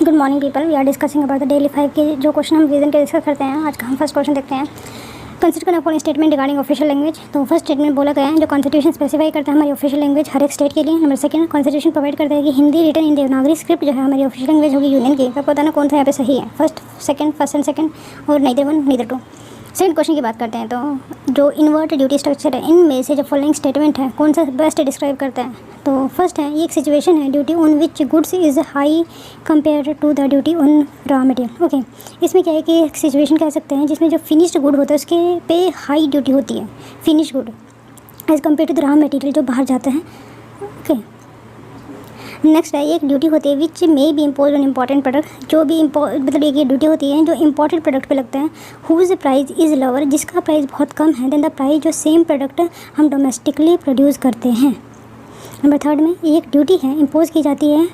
Good morning people, we are discussing about the daily 5 के जो question हम vision के डिस्कस करते हैं। आज का हम फर्स्ट क्वेश्चन देखते हैं। कंसिडर करना following statement regarding official language. तो फर्स्ट स्टेटमेंट बोला गया है जो कॉन्स्टिट्यूशन स्पेसिफाई करता है हमारी ऑफिशियल लैंग्वेज हर एक स्टेट के लिए। नंबर सेकंड, कॉन्स्टिट्यूशन प्रोवाइड करता है कि Hindi written in Devanagari script जो है हमारी ऑफिशियल लैंग्वेज होगी यूनियन की। आपको बताना कौन सा यहाँ पे सही है, फर्स्ट एंड सेकंड और neither one neither two. Second question की बात करते हैं तो जो इन्वर्ट ड्यूटी स्ट्रक्चर है इनमें से जो फॉलोइंग स्टेटमेंट है कौन सा बेस्ट डिस्क्राइब करता है। तो फर्स्ट है, ये एक सिचुएशन है duty on which goods is high compare to the duty on raw material. Okay, इसमें क्या है कि एक सिचुएशन कह सकते हैं जिसमें जो फिनिश्ड गुड होता है उसके पे हाई ड्यूटी होती है, finished good as compare to the raw material जो बाहर जाता है। ओके, नेक्स्ट है, एक ड्यूटी होती है which may be impose on important product, जो भी मतलब एक ये ड्यूटी होती है जो इम्पॉर्टेंट प्रोडक्ट पे लगता है। हुज प्राइस इज़ लोअर, जिसका प्राइस बहुत कम है देन द प्राइस जो सेम प्रोडक्ट हम डोमेस्टिकली प्रोड्यूस करते हैं। नंबर थर्ड में एक ड्यूटी है इम्पोज की जाती है,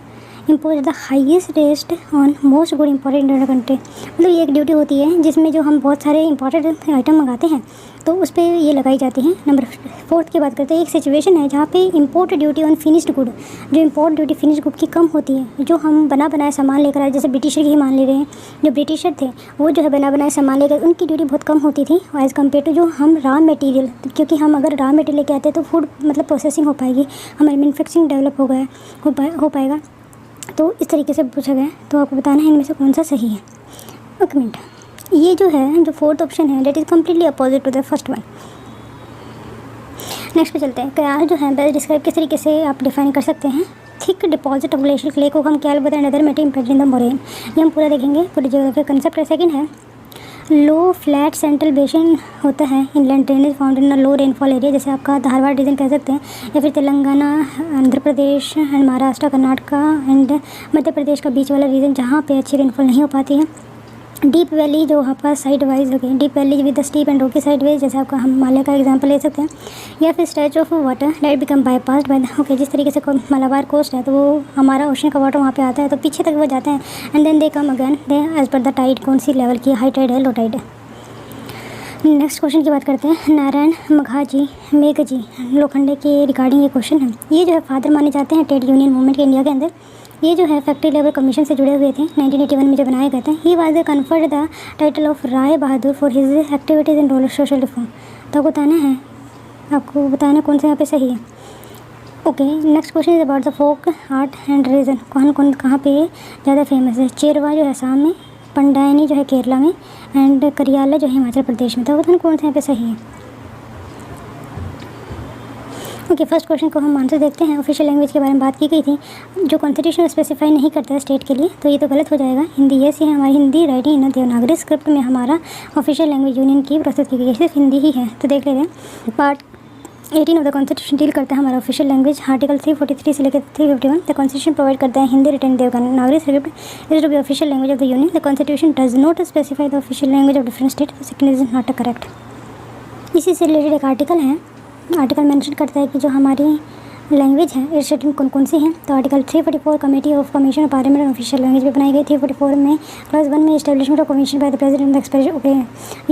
impose the highest rest on most good important in the country. मतलब ये एक ड्यूटी होती है जिसमें जो हम बहुत सारे इंपॉर्टेंट आइटम मंगाते हैं तो उस पर ये लगाई जाती है। नंबर फोर्थ की बात करते हैं, एक सिचुएशन है जहाँ पे import duty on finished good, जो इम्पोर्ट ड्यूटी फिनिश्ड गुड की कम होती है। जो हम बना बनाए सामान लेकर आए, जैसे ब्रिटिशर की ही मान ले रहे हैं, जो ब्रिटिशर थे वो जो है बना बनाए सामान लेकर उनकी ड्यूटी बहुत कम होती थी एज़ कम्पेयर टू जो हम रॉ मटेरियल, क्योंकि हम अगर रॉ मटेरियल लेके आते हैं तो फूड मतलब प्रोसेसिंग हो पाएगी, हमारी मैन्युफैक्चरिंग डेवलप हो पाएगा। तो इस तरीके से पूछा गया, तो आपको बताना है इनमें से कौन सा सही है। एक मिनट, ये जो है जो फोर्थ ऑप्शन है that is completely opposite to the first one. Next पे चलते हैं। क्या जो है बेस्ट डिस्क्राइब किस तरीके से आप डिफाइन कर सकते हैं। Thick deposit of glacial clay को हम क्या बोलते हैं, other metal impact in the moraine. ये हम पूरा देखेंगे, पूरी ज्योग्राफी कंसेप्ट है। सेकंड है लो फ्लैट सेंट्रल बेसिन होता है inland drainage found in low rainfall area, जैसे आपका धारवाड़ रीजन कह सकते हैं, या फिर तेलंगाना, आंध्र प्रदेश एंड महाराष्ट्र, कर्नाटका एंड मध्य प्रदेश का बीच वाला रीजन जहाँ पे अच्छी रेनफॉल नहीं हो पाती है। डीप वैली जो आपका साइड वाइज होगी, deep valley with the steep and रोकी साइड वेज, जैसे आपका हम हिमालय का एग्जांपल ले सकते हैं, या फिर stretch of water that become bypass by okay, जिस तरीके से मलाबार कोस्ट है तो वो हमारा ओशन का वाटर वहाँ पे आता है तो पीछे तक वो जाते हैं and then they come again they as per the tide, कौन सी लेवल की, हाई टाइड है लो टाइड है। नेक्स्ट क्वेश्चन की बात करते हैं। नारायण मघाजी मेघजी लोखंडे के रिगार्डिंग ये क्वेश्चन है। ये जो है फादर माने जाते हैं ट्रेड यूनियन मूवमेंट के इंडिया के अंदर। ये जो है फैक्ट्री लेबर कमीशन से जुड़े हुए थे, 1981 में जो बनाए गए थे। He was conferred the title of Rai Bahadur for his activities in rural social reform. तो आपको बताना कौन सा यहाँ पे सही है। Okay, next question is about the folk art and region. कहाँ पे ज़्यादा फेमस है। चेरवा जो है असम में, पंडायनी जो है केरला में एंड करियाला जो है हिमाचल प्रदेश में। तो बताना कौन सा यहाँ पे सही है। ओके, फर्स्ट क्वेश्चन को हम आंसर देखते हैं। ऑफिशियल लैंग्वेज के बारे में बात की गई थी जो कॉन्स्टिट्यूशन स्पेसिफाई नहीं करता है स्टेट के लिए, तो ये तो गलत हो जाएगा। हिंदी ये है हमारी Hindi writing in Devanagari script में हमारा ऑफिशियल लैंग्वेज यूनियन की प्रस्तुत की गई, सिर्फ हिंदी ही है। तो देख लेते हैं। Part 18 of the constitution deal करता है हमारा ऑफिशियल लैंग्वेज। आर्टिकल 343 से लेकर 351 द कॉन्स्टिट्यूशन प्रोवाइड करता है Hindi written Devanagari script is to be official language of the union. The constitution does not specify the official language of different state, second is not correct. इसी से related एक article है, article mention करता है कि जो हमारी लैंग्वेज है इस शेड्यूल कौन सी है। तो article 344 committee of commission of parliament official language में बनाई गई। 344 में क्लास 1 में establishment of commission by the president expiration. Okay,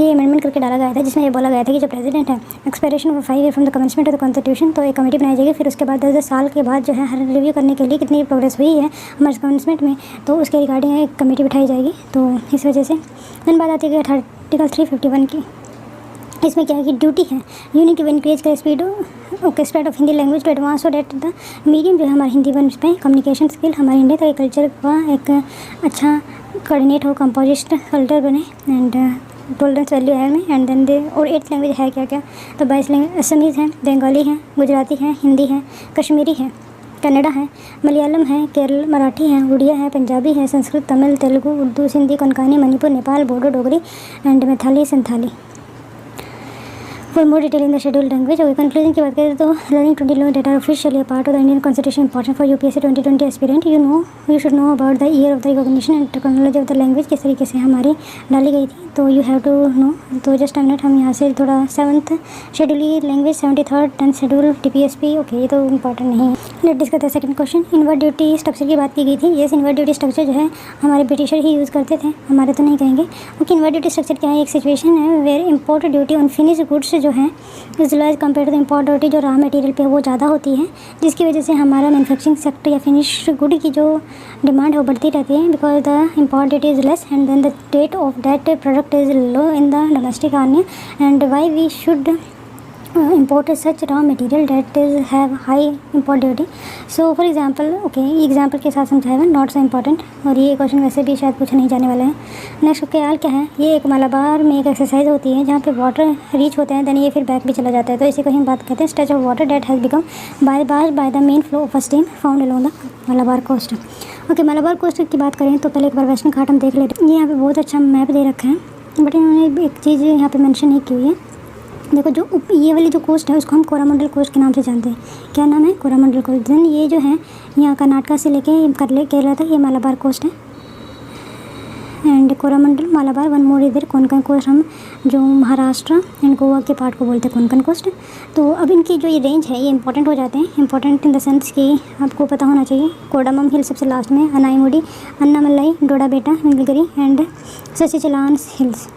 ये अमेंडमेंट करके डाला गया था जिसमें ये बोला गया था कि जो प्रेसिडेंट है expiration of 5 year from the commencement of the constitution, तो एक कमेटी बनाई जाएगी। फिर उसके बाद 10 साल के बाद जो है हर रिव्यू करने के लिए कितनी प्रोग्रेस हुई है हमारे कमेंसमेंट में, तो उसके रिगार्डिंग एक कमेटी बिठाई जाएगी। तो इस वजह से देन बात आती है आर्टिकल 351 की। इसमें क्या है कि ड्यूटी है यूनिट टू इनक्रीज का speed spread of Hindi language to advance so that the medium जो है हमारी हिंदी बन पे कम्युनिकेशन स्किल हमारे इंडिया तक कल्चर का एक अच्छा कोऑर्डिनेट हो, कंपोजिस्ट कल्चर बने एंड टॉलरेंस वैल्यू है में एंड देन दे। और 8th लैंग्वेज है क्या क्या, तो 22 लैंग्वेज असमीज़ है, बंगाली है, गुजराती है, हिंदी है, कश्मीरी है, कन्नड़ा है, मलयालम है, केरल मराठी है, उड़िया है, पंजाबी है, Sanskrit, Tamil, Telugu, Urdu, Sindhi, Konkani, Manipur, Nepal, Bodo, Dogri and Maithili, Santhali. For more detail in the schedule language. और कंक्लूजन की बात करें तो learning 20 language data officially part of the Indian constitution important for UPSC 2020 aspirant. You should know about the year of the recognition and technology of the language, किस तरीके से हमारी डाली गई थी, तो यू हैव टू नो। तो just a minute, हम यहाँ से थोड़ा 7th schedule language, 73rd 10th schedule TPSP. Okay, ये तो इंपॉर्टेंट नहीं है। Let discuss the second question. Invert duty structure की बात की गई थी। येस, इनवर्ट ड्यूटी स्ट्रक्चर जो है हमारे ब्रिटिशर ही यूज़ करते थे, हमारे तो नहीं कहेंगे। ओके, इनवर्ट ड्यूटी स्ट्रक्चर क्या है, एक सिचुएशन है where import duty on finish goods जो जो है is low as compare to the imported जो रॉ मटेरियल पे वो ज़्यादा होती है, जिसकी वजह से हमारा मैन्युफैक्चरिंग सेक्टर या फिनिश गुड की जो डिमांड है वो बढ़ती रहती है, because the imported is less and then the rate of that product is low in the domestic army and why we should import such raw material that is have high import duty. So for example, okay, example के साथ समझाएगा, not so important, और ये question वैसे भी शायद पूछा नहीं जाने वाला है। नेक्स्ट ख्याल क्या है, ये एक मलाबार में एक एक्सरसाइज होती है जहाँ पे वाटर रीच होते हैं, देन ये फिर बैक भी चला जाता है, तो इसी को हम बात करते हैं stretch of water that has become by the main flow of a stream found along the Malabar coast. Okay, Malabar coast की बात करें तो पहले एक बार वेस्टर्न घाट हम देख लेते हैं। ये यहाँ पे बहुत अच्छा मैप दे रखा है, बट इन्होंने एक चीज़ यहाँ पे मेंशन नहीं की हुई है। देखो, जो ये वाली जो कोस्ट है उसको हम कोरामंडल कोस्ट के नाम से जानते हैं। क्या नाम है? कोरामंडल कोस्ट। देन ये जो है यहाँ कर्नाटका से लेके केरला तक ये मालाबार कोस्ट है, and Coromandel Malabar one more इधर कोंकण कोस्ट, हम जो महाराष्ट्र एंड गोवा के पार्ट को बोलते हैं कोंकण कोस्ट। तो अब इनकी जो ये रेंज है ये इंपॉर्टेंट हो जाते हैं, इंपॉर्टेंट इन द सेंस कि आपको पता होना चाहिए। कोडामम हिल सबसे लास्ट में, अनाईमुडी, अन्नामलाई, डोडाबेटा, नीलगिरी एंड सचिचलान हिल्स।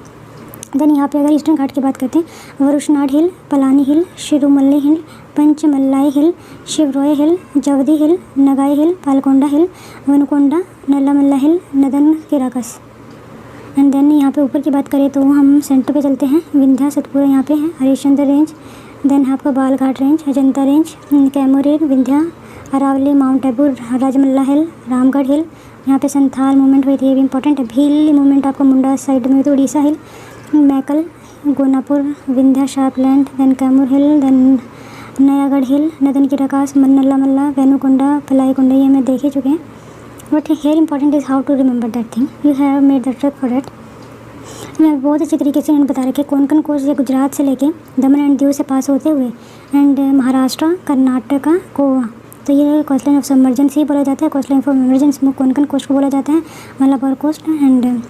देन यहाँ पे अगर ईस्टर्न घाट की बात करते हैं, Varushanad hill, Palani hill, Sirumalai hill, Panchamalai hill, Shevaroy hill, Javadi hill, Nagari hill, Palkonda hill, Velikonda, Nallamala hill, नदन किराकस। एंड देन यहाँ पे ऊपर की बात करें तो हम सेंटर पे चलते हैं, विंध्या सतपुरा यहाँ पे है, हरिश्चंद्र रेंज, देन आपका Balaghat range, Ajanta range, Kaimur, Vindhya, Aravalli, mount Abu, Rajmahal hill, Ramgarh hill, यहाँ पे संथाल मूवमेंट हुई थी, ये भी इंपॉर्टेंट है। भील मूवमेंट आपका मुंडा साइड में हुई थी, उड़ीसा हिल, मैकल, गोनापुर, विंध्या शार्पलैंड, देन कैमूर हिल, देन नयागढ़ हिल, नदन की रकास, नल्लामल्ला, वेनुकोंडा, पलाईकोंडा, ये हमें देख ही चुके हैं। But here important is how to remember that thing, you have made the trick for that. मैं बहुत अच्छी तरीके से इन्होंने बता रखे, कोंकण कोस्ट या गुजरात से लेके दमन एंड दीव से पास होते हुए एंड महाराष्ट्र, कर्नाटका, गोवा, तो ये कोस्ट लाइन ऑफ सबमर्जेंसी बोला जाता है। कोस्ट लाइन ऑफ इमरजेंसी में कोंकण कोस्ट को बोला जाता है, Malabar coast and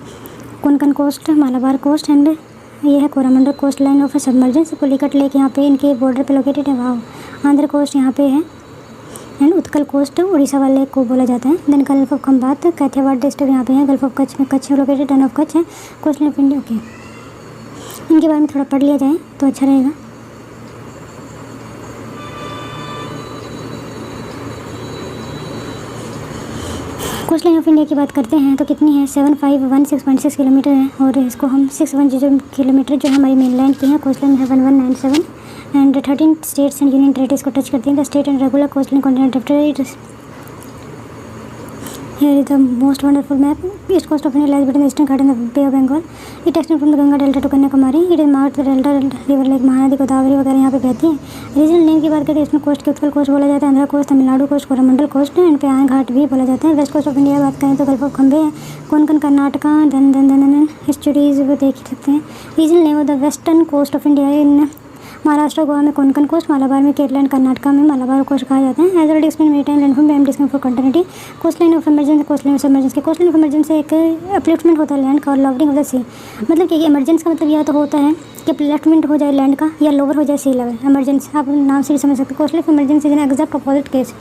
Konkan coast, Malabar coast and ये है Coromandel coast line of submergence. Pulicat lake यहाँ पे इनके बॉर्डर पे लोकेटेड है। वाह, आंध्र कोस्ट यहाँ पे है एंड उत्कल कोस्ट उड़ीसा वाले को बोला जाता है। Then gulf of Khambhat, Kathiawar district यहाँ पे है, गल्फ ऑफ कच्छ में कच्छ लोकेटेड, टर्न ऑफ कच्छ है, coast line of India. Okay, इनके बारे में थोड़ा पढ़ लिया जाए तो अच्छा रहेगा। कोस्ट लाइन ऑफ इंडिया की बात करते हैं तो कितनी है, 7516.6 किलोमीटर है, और इसको हम 610 किलोमीटर जो हमारी मेनलैंड की है कोस्ट लाइन है 1197 and 13 states and union territories को टच करती हैं। The state and regular coast line continental territories. Here is the most wonderful map. East coast of India lies between the eastern Ghat and the Bay of Bengal. It extends from the Ganga Delta to Kanyakumari. It is marked the Delta river like Mahanadi, Godavari वगैरह यहाँ पे बहती है। Regional name की बात करें, eastern coast के Utkal coast बोला जाता है, Andhra coast, Tamil Nadu coast, Coromandel coast and पेआन घाट भी बोला जाता है। वेस्ट कोस्ट ऑफ इंडिया बात करें तो गल्फ ऑफ खंबे है, कोंकण कर्नाटका, दन हिस्टोरीज वो देख सकते हैं। Regional name of the western coast of India in Maharashtra, Goa में कोंकण कोस्ट, मालाबार में केरला एंड कर्नाटका में मालाबार कोस्ट कहा जाता है। As already explain maritime land from डिस्कम for continuity. Coast line of emergency, coast line of submergence. Coast line of emergency एक upliftment होता है लैंड का और लॉवरिंग ऑफ द सी। मतलब कि इमरजेंसी का मतलब यह तो होता है कि अपलिफ्टमेंट हो जाए लैंड का या लोअर हो जाए सी लेवल। इमरजेंसी आप नाम से भी समझ सकते हैं। Coast line of emergency is an exact opposite case.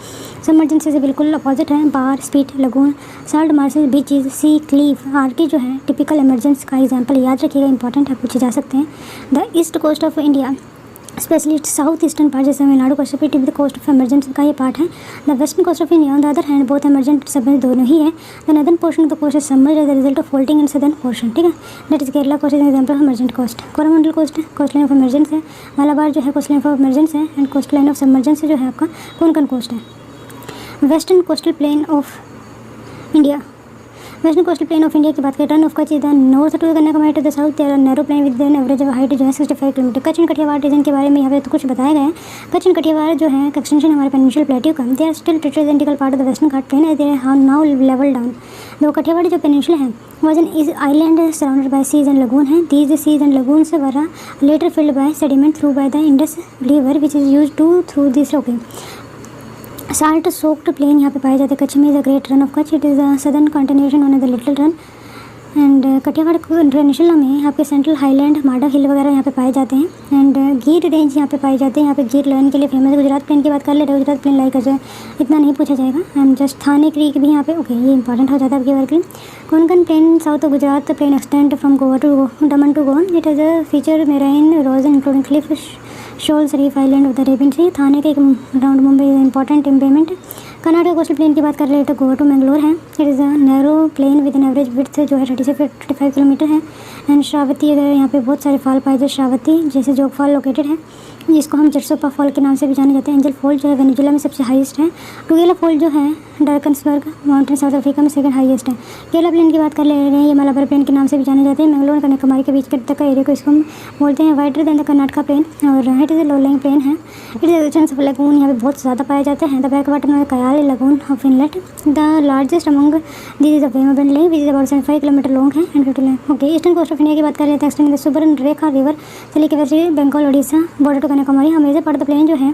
Submergence से बिल्कुल अपोजिट है। Bar, spit, lagoon, salt marshes, beaches, sea, cliff, arch जो है टिपिकल इमरजेंसी का एग्जाम्पल याद रखिएगा, इंपॉर्टेंट है, पूछे जा सकते हैं। The east coast of India specially south eastern part जैसे Tamil Nadu coast of with coast of emergency का ये पार्ट है। The western coast of India on the other hand both emergent सब दोनों ही है। The northern portion of the coast is submerged as the result of folding in southern portion, ठीक है। That is Kerala coast is example of emergent coast. Coromandel coast coast line of emergence है। मालाबार जो है coast line of emergence है and coast line of submergence जो है आपका Konkan coast है। Western coastal plain of India, western coastal plain of India की बात करें, turn of Kachchh is the north to Kanyakumari to the south, there are narrow plain with an average height जो है 65 kilometre. Kachchh and Kathiawar region के बारे में यहाँ पे तो कुछ बताया गया है। कच्छ एंड कठियावाड़ जो है एक्सटेंशन हमारे पेनिनसुलर प्लेट्यू का, दे आर स्टिल ट्रेजेंटिकल part of the western Ghat plain as they are now level down. Though Kathiawar जो पेनिनसुला है was an is island surrounded by seas and lagoon है। दीज सीज एंड लगून से were later filled by sediment through by the Indus river which is use to through this. Okay, salt soaked plain यहाँ पे पाए जाते हैं। कच्छ में is a great run of Kutch, it is a southern continuation on the little Rann and Kathiawar peninsula में आपके central highland, माडा हिल वगैरह यहाँ पे पाए जाते हैं। एंड गिर रेंज यहाँ पे पाए जाते हैं। यहाँ पे गिर लाइन के लिए फेमस है। गुजरात प्लेन की बात कर ले रहे, गुजरात प्लेन लाइक है, इतना नहीं पूछा जाएगा। एंड जस्ट थाने क्रीक भी यहाँ पे, ओके ये इंपॉर्टेंट हो जाता है आपके बार के लिए। Konkan plain south of Gujarat plain extend from Goa to Daman to Goa. It is a feature marine erosion including cliff shoals reef island of the Arabian sea. Thane के एक राउंड मुंबई इंपॉर्टेंट इम्पेमेंट। कर्नाटक कोस्टल प्लेन की बात कर रहे तो गोवा टू मैंगलोर है। It is a narrow plain with an average width जो है 30 से 55 किलोमीटर है। एंड श्रावती अगर यहाँ पे बहुत सारे फॉल पाए जाते, श्रावती जैसे जोग फॉल लोकेटेड है, जिसको हम जर्सोपा फॉल के नाम से भी जाने जाते हैं। एंजल फॉल जो है वेनेजुला में सबसे हाईएस्ट है। टुगेला फॉल जो है डार्कन्सबर्ग माउंटेन साउथ अफ्रीका में सेकंड हाईएस्ट है। केरला प्लेन की बात कर ले रहे हैं, ये मलाबार प्लेन के नाम से भी जाने जाते हैं। मैंगलोर और कन्याकुमारी के बीच तक का एरिया को इसको हम बोलते हैं wider than the Karnataka plain. और it is a low lying plain है। It is existence of lagoon यहाँ पे बहुत ज़्यादा पाए जाते हैं। द बैक वाटर में kayal lagoon of inlet the largest among this is a Vembanad lake which is about 75 kilometer long है एंड टोटल है। Okay, eastern coast of India की बात कर रहे हैं। Extend the Subarnarekha river चलिए के वैसे बंगाल ओडिशा बॉर्डर टू कन्याकुमारी। हमेशा पार्ट ऑफ द प्लेन जो है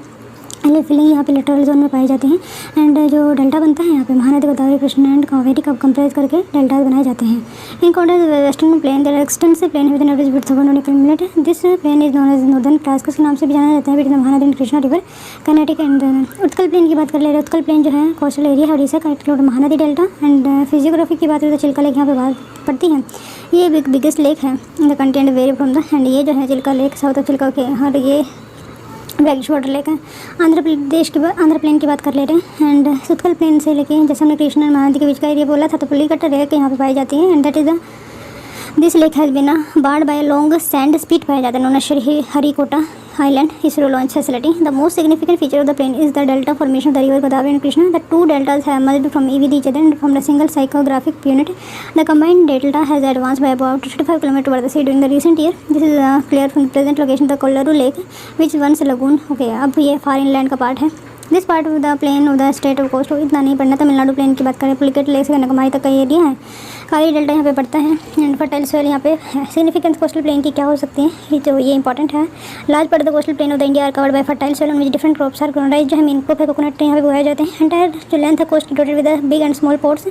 फिलिंग यहाँ पे लिटरल जोन में पाई जाती हैं। एंड जो डेल्टा बनता है यहाँ पे महानदी गोदावरी कृष्णा एंड कावेरी का कंपेयर करके डेल्टा बनाए जाते हैं। In contrast western plain the extensive plain with an average width of 120 kilometer. This plain is known as northern ट्रांसकस के नाम से भी जाना जाता है between Mahanadi and Krishna river Karnataka. And Utkal plain की बात कर ले रहे हैं। उत्कल प्लेन जो है कोस्टल एरिया है उड़ीसा का, include Mahanadi delta. And physiography की बात करें तो चिल्का लेक यहाँ पे बात पड़ती है। ये बिगेस्ट लेक है in the continent very from the. And ये जो है Chilka lake south of Chilka के, और ये ब्रैकिश वाटर लेक है। आंध्र प्लेन की बात कर ले रहे हैं। एंड उत्कल प्लेन से लेके जैसे हमने कृष्णा और महानदी के बीच का एरिया बोला था, तो पुलिकट लेक यहाँ पे पाई जाती है। And that is the this lake has been barred by long sand spit पाया जाता है known as Shri Harikota Island ISRO launch facility. The most significant feature of the plane is the delta formation of the river Godavari and Krishna. The two deltas have merged from with each other and formed a single psychographic unit. The combined delta has advanced by about 35 km over the sea during the recent year. This is clear from the present location of the Kollaru Lake, which once a lagoon. Okay, अब ये far inland का part है. This part of the plain of the state of coast इतना नहीं पढ़ना। Tamil Nadu plane की बात करें, पुलिकट लेक से कन्याकुमारी तक का एरिया है। कावेरी डेल्टा यहाँ पे पड़ता है। एंड फर्टाइल सॉइल यहाँ पे सिग्निफिकेंस कोस्टल प्लेन की क्या हो सकती है, ये तो ये इंपॉर्टेंट है। Large part of the coastal plain of the India are covered by fertile soil on which different crops are grown. Rice जो है मेन क्रॉप है, कोकोनट यहाँ पे उगाए जाते हैं। एंटायर जो लेंथ है coast dotted with big and small ports.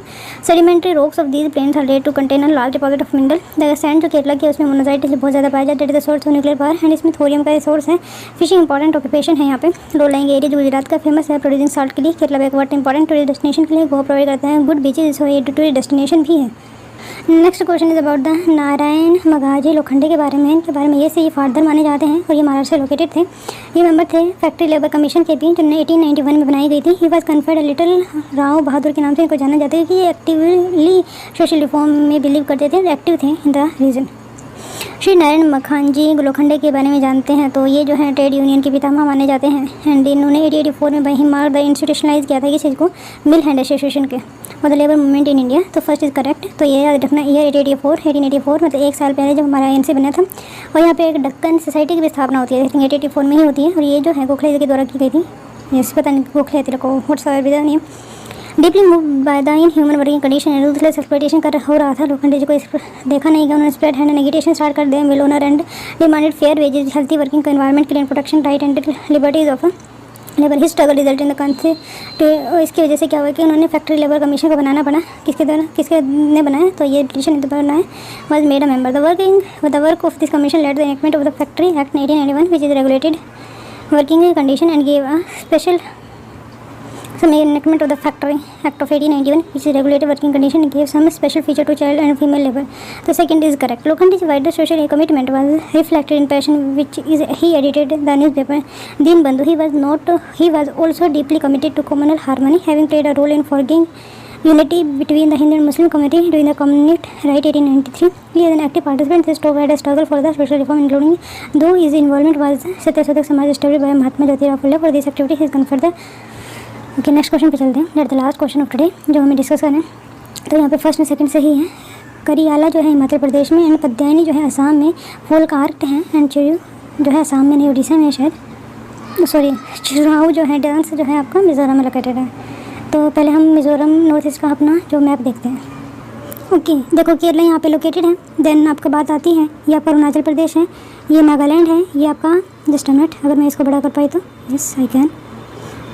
Sedimentary rocks of these plains are red to contain a large deposit of mineral. The sand जो केरला की है उसमें मोनोजाइट बहुत ज़्यादा पाया जाता है। It is the source of nuclear power and इसमें थोरियम का सोर्स है। फिशिंग इंपॉर्टेंट ऑक्यूपेशन है यहाँ पे। लो लाइंग एरिया जो गुजरात का फेमस है प्रोड्यूसिंग साल्ट के लिए। Kerala backwater important tourist destination के लिए गोवा प्रोवाइड करते हैं गुड बीचेज, ये टूरिस्ट डेस्टिनेशन भी है। Next question is about the Narayan Meghaji Lokhande के बारे में। इनके बारे में ये से ये फादर माने जाते हैं और ये महाराष्ट्र से लोकेटेड थे। ये मेंबर थे फैक्ट्री लेबर कमीशन के भी, जो 1891 में बनाई गई थी। He was conferred title Rao Bahadur के नाम से इनको जाना जाता है कि ये एक्टिवली सोशल रिफॉर्म में बिलीव करते थे, एक्टिव थे in the region. Shri Narayan Meghaji Lokhande के बारे में जानते हैं तो ये जो है ट्रेड यूनियन के पितामह माने जाते हैं। एंड इन्होंने 1884 में बाई मार्क द इंस्टीट्यूशनलाइज किया था किस चीज़ को, मिल हैंड एसोसिएशन के और the labour movement in India. तो फर्स्ट इज करेक्ट, तो ये याद रखना ईयर 1884 मतलब एक साल पहले जब हमारा INC बना था। और यहाँ पे एक डक्कन सोसाइटी की भी स्थापना होती है, आई थिंक 1884 में ही होती है। और ये जो है गोखले के द्वारा की गई थी। यस, पता नहीं गोखले तेरे को what's ever with name. Deeply move by the in human working condition and ruthless exploitation कर हो रहा था। लोखंडे जी को देखा नहीं गया, उन्होंने स्प्रेड हैंड नेगेटेशन स्टार्ट कर दिया mill owner and demanded fair wages, healthy working environment, clean protection, right and liberties of labour. His struggle result in the country. तो इसकी वजह से क्या हुआ कि उन्होंने फैक्ट्री लेबर कमीशन को बनाना पड़ा। किसके ने बनाया, तो ये ब्रिटिश बनाया was made a member. The work of this commission led the enactment of the factory act 1891 which is regulated working condition and gave a special enactment of the Factory Act of 1891 which is regulated working condition and gave some special feature to child and female labor. The second is correct. Lokhande's wider social commitment was reflected in passion which is he edited the newspaper Dinbandhu. He was also deeply committed to communal harmony, having played a role in forging unity between the Hindu and Muslim community during the Communist Right 1893. He is an active participant in the struggle for the social reform, including though his involvement was Satyasodak Samaj established by Mahatma Jyotirao Phule. For this activity he is conferred the okay. Next question पे चलते हैं। That the last question of today जो हमें discuss करना है। तो यहाँ पे फर्स्ट और सेकंड सही है। करियाला जो है हिमाचल प्रदेश में एंड कद्यायनी जो है असम में, फोलकार्ट है एंड चिरू जो है असम में नहीं उड़ीसा में शायद, सॉरी चुराऊ जो है डांस जो है आपका मिज़ोरम में लोकेटेड है। तो पहले हम मिज़ोरम नॉर्थ ईस्ट का अपना जो मैप देखते हैं। ओके देखो केरला यहाँ पे लोकेटेड है। देन आपका बात आती है ये आपका अरुणाचल प्रदेश है, ये नागालैंड है, ये आपका जस्ट अ मिनट अगर मैं इसको बड़ा कर पाई तो यस आई कैन।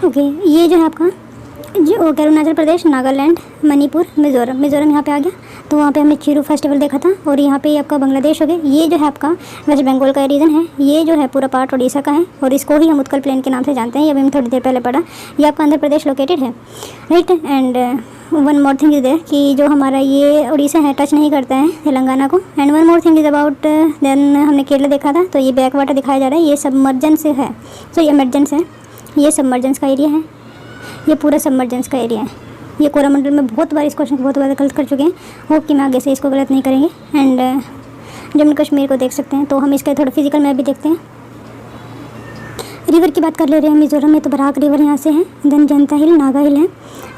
ओके ये जो है आपका जो अरुणाचल प्रदेश, नागालैंड, मणिपुर, मिज़ोरम। मिज़ोरम यहाँ पे आ गया। तो वहाँ पे हमने चिरू फेस्टिवल देखा था। और यहाँ पे आपका बांग्लादेश हो गया। ये जो है आपका वेस्ट बंगाल का रीजन है। ये जो है पूरा पार्ट उड़ीसा का है और इसको ही हम उत्कल प्लेन के नाम से जानते हैं। ये अभी हम थोड़ी देर पहले पढ़ा। ये आपका आंध्र प्रदेश लोकेटेड है, right. And one more thing is there कि जो हमारा ये उड़ीसा है टच नहीं करता है तेलंगाना को। And one more thing is about then हमने केरला देखा था। तो ये बैक वाटर दिखाया जा रहा है। ये सबमर्जेंस है, सो ये एमरजेंस है। ये सबमर्जेंस का एरिया है। ये पूरा सबमर्जेंस का एरिया है। ये कोरामंडल में बहुत बार इस क्वेश्चन को बहुत बार गलत कर चुके हैं। होप कि मैं आगे से इसको गलत नहीं करेंगे। एंड जम्मू कश्मीर को देख सकते हैं। तो हम इसका थोड़ा फिजिकल मैप भी देखते हैं। रिवर की बात कर ले रहे हैं मिज़ोरम में, तो बराक रिवर यहाँ से है। देन जनता हिल, नागा हिल है।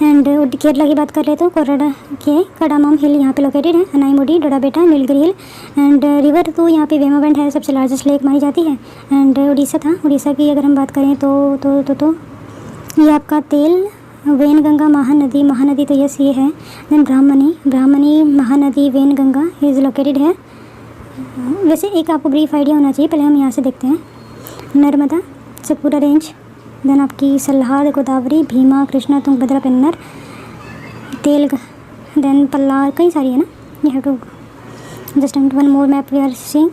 एंड केरला की बात कर रहे तो कोरडा के कडामाम हिल यहाँ पे लोकेटेड है। अनाईमुडी, डोडाबेटा, नीलगिरी हिल। एंड रिवर तो यहाँ पे वेमावेंट है, सबसे लार्जेस्ट लेक मानी जाती है। एंड उड़ीसा था। उड़ीसा की अगर हम बात करें तो ये आपका तेल वेनगंगा महानदी तो यस ये है। Then Brahmani Mahanadi Wainganga is located है। वैसे एक आपको ब्रीफ आइडिया होना चाहिए, पहले हम यहाँ से देखते हैं। नर्मदा सतपुरा रेंज, देन आपकी सल्हार, गोदावरी, भीमा, कृष्णा, तुंगभद्रा, पेन्नर, तेलग, देन पल्लार, कई सारी है ना। You have to just one more map we are seeing.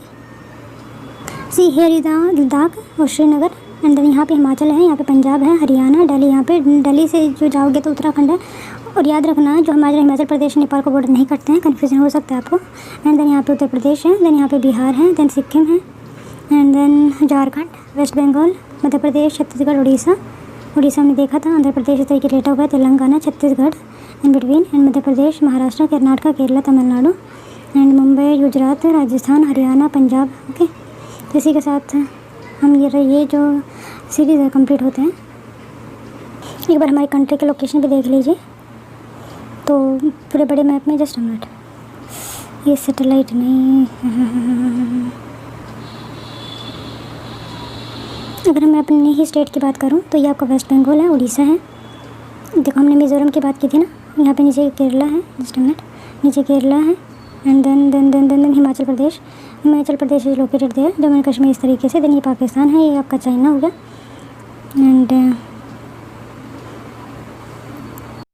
See here is Ladakh और श्रीनगर। एंड देन यहाँ पे हिमाचल है, यहाँ पे पंजाब है, हरियाणा, दिल्ली। यहाँ पे दिल्ली से जो जाओगे तो उत्तराखंड है। और याद रखना जो हमारे हिमाचल प्रदेश नेपाल को बॉर्डर नहीं करते हैं, कन्फ्यूजन हो सकता है आपको। एंड देन यहाँ पे उत्तर प्रदेश है, देन यहाँ पे बिहार है, देन सिक्किम है, and then Jharkhand, west Bengal, Madhya Pradesh, Chhattisgarh, Orissa. Orissa में देखा था, आंध्र प्रदेश इस तरीके लेटा हुआ है, Telangana, Chhattisgarh in between, and Madhya Pradesh, Maharashtra, Karnataka, Kerala, Tamil Nadu, and Mumbai, Gujarat, Rajasthan, Haryana, Punjab. Okay, तो इसी के साथ हम ये जो सीरीज़ है कंप्लीट होते हैं। एक बार हमारी कंट्री के लोकेशन भी देख लीजिए। तो पूरे बड़े मैप में जस्ट मिनट, ये सैटेलाइट नहीं। अगर मैं अपने ही स्टेट की बात करूं तो ये आपका वेस्ट बंगाल है, उड़ीसा है। देखो हमने मिज़ोरम की बात की थी ना, यहाँ पे नीचे केरला है, जस्ट मिनट, नीचे केरला है। And then Himachal Pradesh is located there. Jammu and Kashmir इस तरीके से। देन ये पाकिस्तान है, ये आपका चाइना हो गया। एंड